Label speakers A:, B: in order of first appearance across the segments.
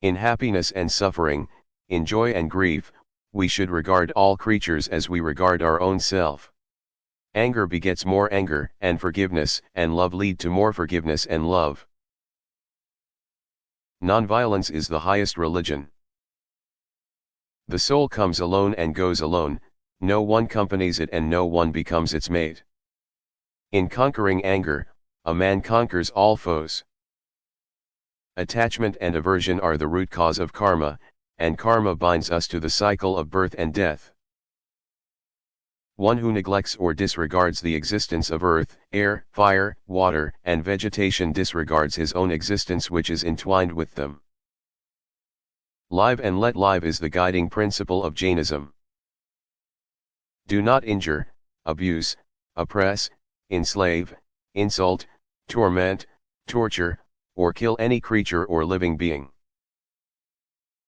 A: In happiness and suffering, in joy and grief, we should regard all creatures as we regard our own self. Anger begets more anger, and forgiveness and love lead to more forgiveness and love. Nonviolence is the highest religion. The soul comes alone and goes alone, no one accompanies it and no one becomes its mate. In conquering anger, a man conquers all foes. Attachment and aversion are the root cause of karma, and karma binds us to the cycle of birth and death. One who neglects or disregards the existence of earth, air, fire, water, and vegetation disregards his own existence, which is entwined with them. Live and let live is the guiding principle of Jainism. Do not injure, abuse, oppress, enslave, insult, torment, torture, or kill any creature or living being.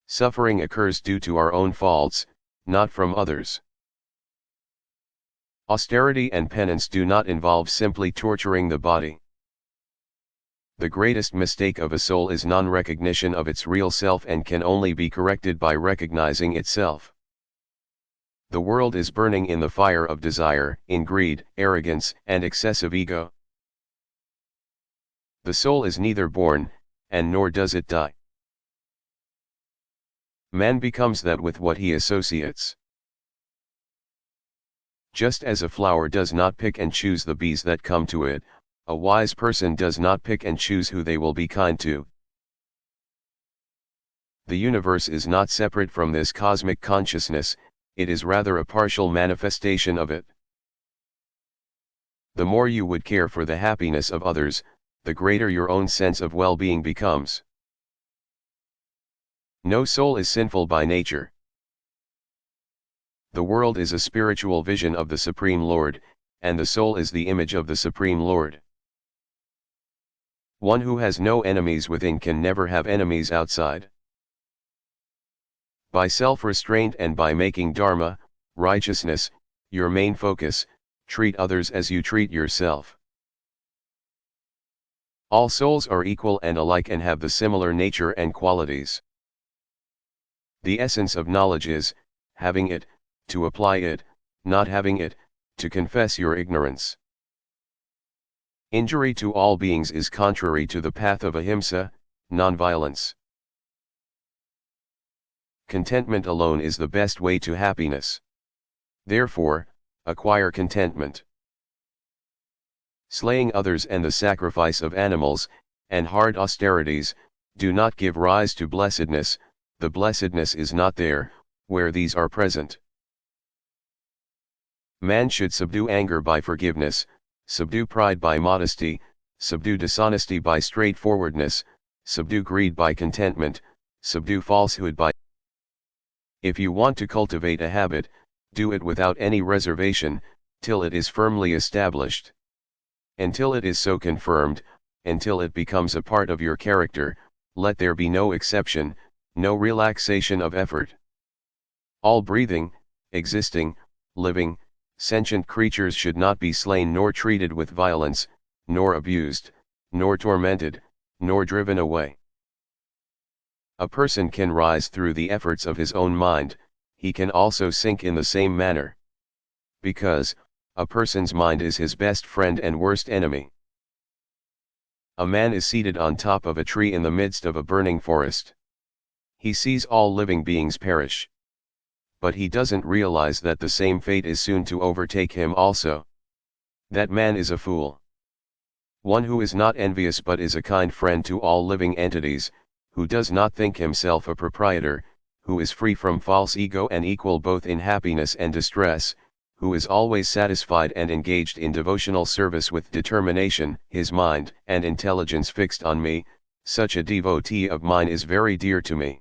A: Suffering occurs due to our own faults, not from others. Austerity and penance do not involve simply torturing the body. The greatest mistake of a soul is non-recognition of its real self and can only be corrected by recognizing itself. The world is burning in the fire of desire, in greed, arrogance, and excessive ego. The soul is neither born, and nor does it die. Man becomes that with what he associates. Just as a flower does not pick and choose the bees that come to it, a wise person does not pick and choose who they will be kind to. The universe is not separate from this cosmic consciousness, it is rather a partial manifestation of it. The more you would care for the happiness of others, the greater your own sense of well-being becomes. No soul is sinful by nature. The world is a spiritual vision of the Supreme Lord, and the soul is the image of the Supreme Lord. One who has no enemies within can never have enemies outside. By self-restraint and by making dharma, righteousness, your main focus, treat others as you treat yourself. All souls are equal and alike and have the similar nature and qualities. The essence of knowledge is, having it, to apply it, not having it, to confess your ignorance. Injury to all beings is contrary to the path of ahimsa, nonviolence. Contentment alone is the best way to happiness. Therefore, acquire contentment. Slaying others and the sacrifice of animals, and hard austerities, do not give rise to blessedness, the blessedness is not there, where these are present. Man should subdue anger by forgiveness, subdue pride by modesty, subdue dishonesty by straightforwardness, subdue greed by contentment, subdue falsehood by. If you want to cultivate a habit, do it without any reservation, till it is firmly established. Until it is so confirmed, until it becomes a part of your character, let there be no exception, no relaxation of effort. All breathing, existing, living, sentient creatures should not be slain nor treated with violence, nor abused, nor tormented, nor driven away. A person can rise through the efforts of his own mind, he can also sink in the same manner. Because, a person's mind is his best friend and worst enemy. A man is seated on top of a tree in the midst of a burning forest. He sees all living beings perish. But he doesn't realize that the same fate is soon to overtake him also. That man is a fool. One who is not envious but is a kind friend to all living entities, who does not think himself a proprietor, who is free from false ego and equal both in happiness and distress, who is always satisfied and engaged in devotional service with determination, his mind and intelligence fixed on me, such a devotee of mine is very dear to me.